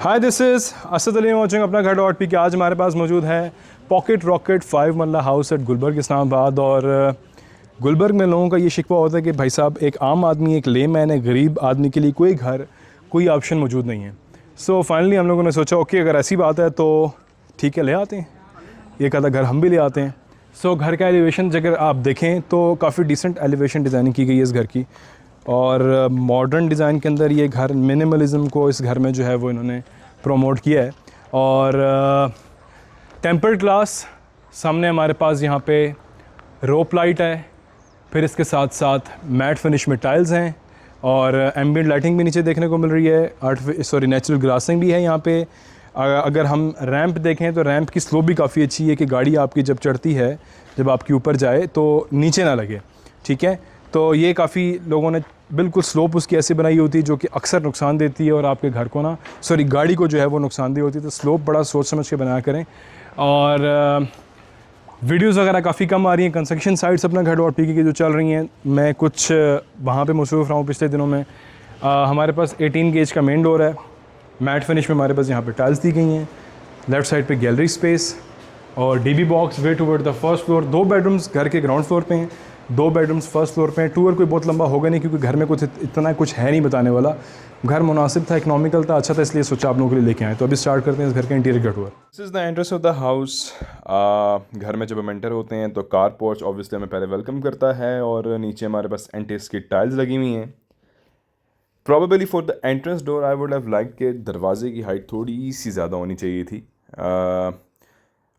Hi this is Asad Ali watching अपना घर dot P के। आज हमारे पास मौजूद है पॉकेट रॉकेट 5 मरला हाउस एट गुलबर्ग इस्लामाबाद। और गुलबर्ग में लोगों का ये शिकवा होता है कि भाई साहब एक आम आदमी, एक लेमैन, एक गरीब आदमी के लिए कोई घर, कोई ऑप्शन मौजूद नहीं है। सो फाइनली हम लोगों ने सोचा ओके अगर ऐसी बात है तो ठीक है ले आते हैं, एक आधा घर हम भी ले आते हैं। सो घर का एलिवेशन अगर आप देखें तो काफ़ी डिसेंट एलिवेशन डिज़ाइनिंग की गई है इस घर की। और मॉडर्न डिज़ाइन के अंदर ये घर मिनिमलिज्म को इस घर में जो है वो इन्होंने प्रमोट किया है। और टेम्पर्ड ग्लास सामने हमारे पास यहाँ पे रोप लाइट है, फिर इसके साथ साथ मैट फिनिश में टाइल्स हैं और एम्बिएंट लाइटिंग भी नीचे देखने को मिल रही है। नेचुरल ग्रासिंग भी है यहाँ पे। अगर हम रैंप देखें तो रैंप की स्लोप भी काफ़ी अच्छी है कि गाड़ी आपकी जब चढ़ती है, जब आपकी ऊपर जाए तो नीचे ना लगे, ठीक है। तो ये काफ़ी लोगों ने बिल्कुल स्लोप उसकी ऐसी बनाई होती है जो कि अक्सर नुकसान देती है और आपके घर को गाड़ी को जो है वो नुकसानदेह होती है। तो स्लोप बड़ा सोच समझ के बनाया करें। और वीडियोज़ वगैरह काफ़ी कम आ रही हैं। कंस्ट्रक्शन साइट्स अपना घर डॉट पी की जो चल रही हैं, मैं कुछ वहाँ पे मसरूफ़ रहा हूँ पिछले दिनों में। हमारे पास 18 गेज का मेन डोर है, मैट फिनिश में हमारे पास यहाँ पे टाइल्स दी गई हैं। लेफ़्ट साइड पे गैलरी स्पेस और dB box way toward the first floor. 2 bedrooms घर के ग्राउंड फ्लोर पे हैं, 2 बेडरूम्स फर्स्ट फ्लोर पे हैं। टूर कोई बहुत लंबा होगा नहीं क्योंकि घर में कुछ इतना कुछ है नहीं बताने वाला। घर मुनासिब था, इकोनॉमिकल था, अच्छा था, इसलिए सोचा आप लोगों के लिए लेके आए। तो अभी स्टार्ट करते हैं इस घर के इंटीरियर का tour. This is the entrance of the house. घर में जब हम एंटर होते हैं तो कार पोर्च ऑब्वियसली हमें पहले वेलकम करता है और नीचे हमारे पास एंटीस की टाइल्स लगी हुई हैं। Probably for the entrance door I would have like के दरवाजे की हाइट थोड़ी सी ज़्यादा होनी चाहिए थी।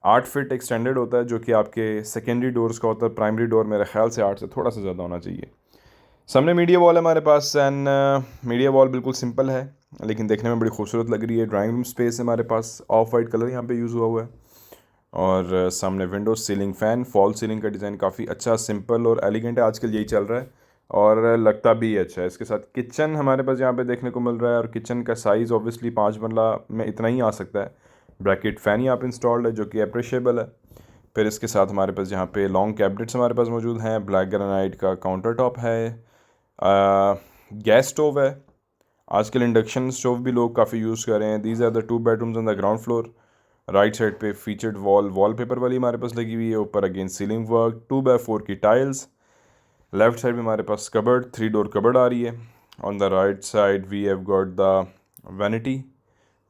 8 फीट एक्सटेंडेड होता है जो कि आपके सेकेंडरी डोर्स का होता है। प्राइमरी डोर मेरे ख्याल से 8 से थोड़ा सा ज़्यादा होना चाहिए। सामने मीडिया वॉल है हमारे पास एंड मीडिया वॉल बिल्कुल सिंपल है लेकिन देखने में बड़ी खूबसूरत लग रही है। ड्राइंग रूम स्पेस है हमारे पास, ऑफ वाइट कलर यहाँ पे यूज़ हुआ हुआ है। और सामने window, ceiling fan, fall ceiling का डिज़ाइन काफ़ी अच्छा, सिंपल और एलिगेंट है। आजकल यही चल रहा है और लगता भी अच्छा है। इसके साथ किचन हमारे पास यहाँ पे देखने को मिल रहा है और किचन का साइज़ ऑब्वियसली 5 मरला में इतना ही आ सकता है। ब्रैकेट फ़ैन यहाँ पे इंस्टॉल्ड है जो कि अप्रिशिएबल है। फिर इसके साथ हमारे पास यहाँ पे लॉन्ग कैबिनेट्स हमारे पास मौजूद हैं। ब्लैक ग्रेनाइट का काउंटर टॉप है। गैस स्टोव है, आजकल इंडक्शन स्टोव भी लोग काफ़ी यूज़ कर रहे हैं। These are the 2 bedrooms on the ground floor. Right side पे फीचर्ड वॉलपेपर वाली हमारे पास लगी हुई है। ऊपर अगेन सीलिंग वर्क, 2x4 की टाइल्स। लेफ्ट साइड में हमारे पास कबर्ड, 3 डोर कबर्ड आ रही है। On the right side we have got the vanity,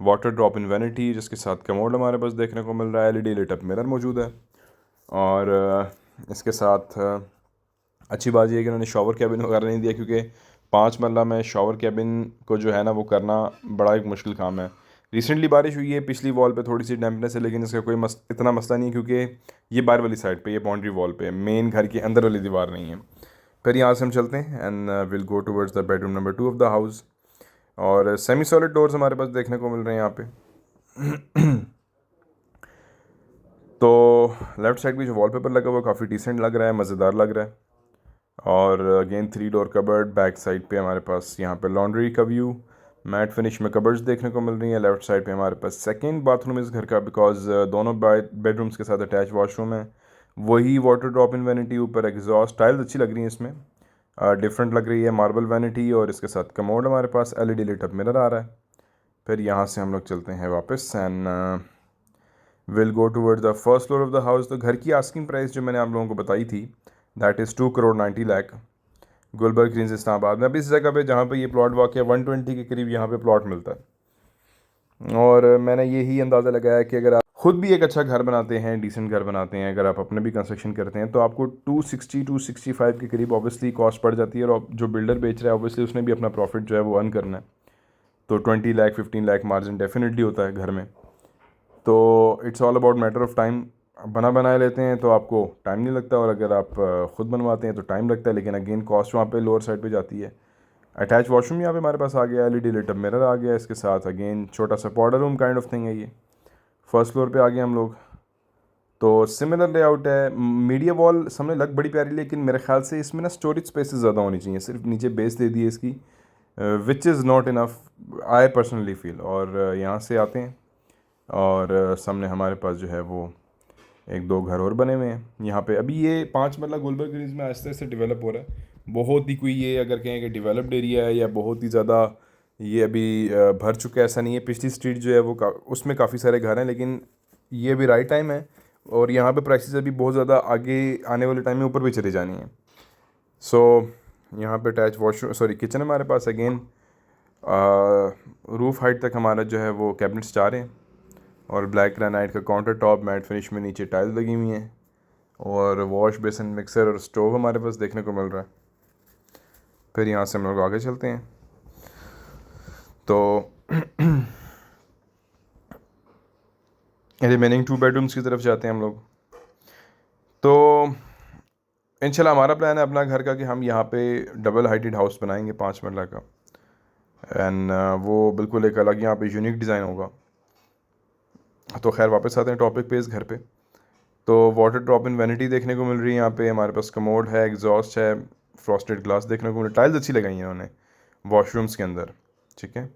water drop in vanity, जिसके साथ कमोड हमारे पास देखने को मिल रहा है। एलईडी लिट अप मिरर मौजूद है। और इसके साथ अच्छी बात यह है कि उन्होंने शॉवर कैबिन वगैरह नहीं दिया क्योंकि 5 मरला में शॉवर कैबिन को जो है ना वो करना बड़ा एक मुश्किल काम है। रिसेंटली बारिश हुई है, पिछली वॉल पे थोड़ी सी डैम्पनेस है लेकिन इसका कोई इतना मसला नहीं है क्योंकि ये बाहर वाली साइड पे, ये बाउंड्री वॉल पे, मेन घर की अंदर वाली दीवार नहीं है। फिर यहाँ से हम चलते हैं and will go towards the bedroom number 2 of the house. और सेमी सॉलिड डोर्स हमारे पास देखने को मिल रहे हैं यहाँ पे। तो लेफ़्ट साइड भी जो वॉलपेपर लगा हुआ काफ़ी डिसेंट लग रहा है, मज़ेदार लग रहा है। और again 3 door cupboard. Back side पे हमारे पास यहाँ पे लॉन्ड्री का व्यू, मैट फिनिश में कबर्ड्स देखने को मिल रही हैं। लेफ़्ट साइड पे हमारे पास सेकंड बाथरूम इस घर का, बिकॉज दोनों बेडरूम्स के साथ अटैच वॉशरूम है। वही वाटर ड्रॉप इन वैनिटी, ऊपर एग्जॉस्ट टाइल्स अच्छी लग रही हैं इसमें, डिफरेंट लग रही है, मार्बल वैनिटी। और इसके साथ कमोड हमारे पास, एलईडी लिट अप मिरर आ रहा है। फिर यहाँ से हम लोग चलते हैं वापस and will go toward the first floor of the house. तो घर की आस्किंग प्राइस जो मैंने आप लोगों को बताई थी that is 2 crore 90 lakh, Gulberg greens Islamabad में। अब इस जगह पे जहाँ पे ये प्लॉट वाक़ है 120 के करीब यहाँ पे प्लॉट मिलता है। और मैंने यही अंदाज़ा लगाया कि अगर आप ख़ुद भी एक अच्छा घर बनाते हैं, डिसेंट घर बनाते हैं, अगर आप अपने भी कंस्ट्रक्शन करते हैं तो आपको 260-265 के करीब ऑब्वियसली कॉस्ट पड़ जाती है। और जो बिल्डर बेच रहा है ऑब्वियसली उसने भी अपना प्रॉफिट जो है वो अर्न करना है। तो 20 लाख 15 लाख मार्जिन डेफिनेटली होता है घर में। तो it's all about matter of time. बना बनाए लेते हैं तो आपको टाइम नहीं लगता और अगर आप ख़ुद बनवाते हैं तो टाइम लगता है, लेकिन अगेन कॉस्ट वहाँ पे लोअर साइड पे जाती है। अटैच वॉशरूम यहाँ पे हमारे पास आ गया, एलईडी लिट अप मिरर आ गया, इसके साथ अगेन छोटा सा powder room kind of thing है। ये फर्स्ट फ्लोर पे आ गए हम लोग। तो सिमिलर लेआउट है। मीडिया वॉल सामने लग बड़ी प्यारी, लेकिन मेरे ख्याल से इसमें ना स्टोरेज स्पेसेस ज़्यादा होनी चाहिए। सिर्फ नीचे बेस दे दी है इसकी, which is not enough I personally feel. और यहाँ से आते हैं और सामने हमारे पास जो है वो 1-2 घर और बने हुए हैं यहाँ पे। अभी ये 5 मरला गुलबर्ग ग्रीन्स में आहिस्ते आहिस्ते डेवलप हो रहा है। बहुत ही कोई ये अगर कहें कि डेवलप्ड एरिया है या बहुत ही ज़्यादा ये अभी भर चुका है, ऐसा नहीं है। पिछली स्ट्रीट जो है वो उसमें काफ़ी सारे घर हैं, लेकिन ये अभी राइट टाइम है और यहाँ पे प्राइसेस अभी बहुत ज़्यादा आगे आने वाले टाइम में ऊपर भी चली जानी है। सो यहाँ पे अटैच वॉशरूम, सॉरी किचन हमारे पास अगेन। रूफ़ हाइट तक हमारा जो है वो कैबिनेट्स जा रहे हैं और ब्लैक ग्रेनाइट का काउंटर टॉप मैट फिनिश में नीचे टाइल्स लगी हुई हैं और वॉश बेसिन, मिक्सर और स्टोव हमारे पास देखने को मिल रहा है। फिर यहाँ से हम लोग आगे चलते हैं तो रिमेनिंग 2 बेडरूम्स की तरफ जाते हैं हम लोग। तो इंशाल्लाह हमारा प्लान है अपना घर का कि हम यहाँ पे डबल हाइटेड हाउस बनाएंगे 5 मरला का, एंड वो बिल्कुल एक अलग यहाँ पे यूनिक डिज़ाइन होगा। तो खैर वापस आते हैं टॉपिक पे, इस घर पे। तो वाटर ड्रॉप इन वैनिटी देखने को मिल रही है यहाँ पे, हमारे पास कमोड है, एग्जॉस्ट है, फ्रॉस्टेड ग्लास देखने को मिल रहा है। टाइल्स अच्छी लगाई हैं उन्होंने वॉशरूम्स के अंदर, ठीक है।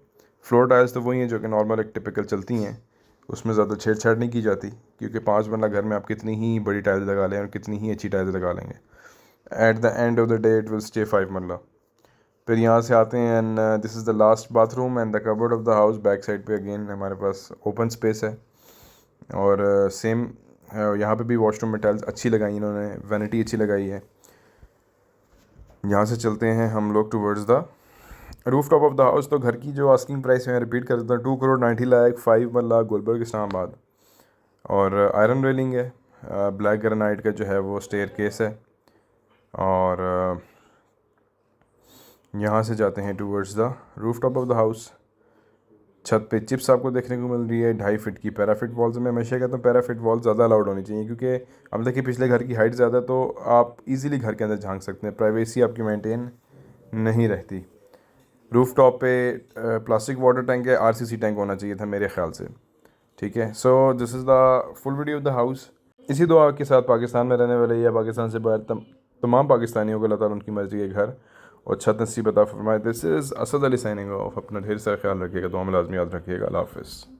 फ्लोर टाइल्स तो वही हैं जो कि नॉर्मल एक टिपिकल चलती हैं, उसमें ज़्यादा छेड़छाड़ नहीं की जाती, क्योंकि 5 मरला घर में आप कितनी ही बड़ी टाइल्स लगा लें और कितनी ही अच्छी टाइल्स लगा लेंगे, at the end of the day it will stay 5 मरला। फिर यहाँ से आते हैं and this is the last bathroom and the cupboard of the house. Back side पे अगेन हमारे पास ओपन स्पेस है और सेम यहाँ पे भी वॉशरूम में टाइल्स अच्छी लगाई इन्होंने, वैनिटी अच्छी लगाई है। यहाँ से चलते हैं हम लोग towards the roof top of the house. तो घर की जो आस्किंग प्राइस है, मैं रिपीट कर देता हूँ, 2 करोड़ 90 लाख, 5 मरला, गुलबर्ग, इस्लामाबाद। और आयरन रेलिंग है, ब्लैक ग्रेनाइट का जो है वो स्टेयर केस है। और यहाँ से जाते हैं towards the roof top of the house. छत पे चिप्स आपको देखने को मिल रही है, 2.5 फीट की पैराफिट वॉल्स। में हमेशा कहता हूँ पैराफिट वॉल ज़्यादा अलाउड होनी चाहिए, क्योंकि अब देखिए पिछले घर की हाइट ज़्यादा, तो आप इजीली घर के अंदर झांक सकते हैं, प्राइवेसी आपकी मेंटेन नहीं रहती। रूफ टॉप पे प्लास्टिक वाटर टैंक है, आरसीसी टैंक होना चाहिए था मेरे ख्याल से, ठीक है। So this is the full video of the house. इसी दुआ के साथ पाकिस्तान में रहने वाले या पाकिस्तान से बाहर तमाम पाकिस्तानियों को अल्लाह ताला उनकी मर्ज़ी के घर और छत नसीब अता फरमाए। This is Asad Ali signing off. अपना ढेर सारा ख्याल रखिएगा, दुआ में लाजमी याद रखिएगा। अल्लाह हाफ़िज़।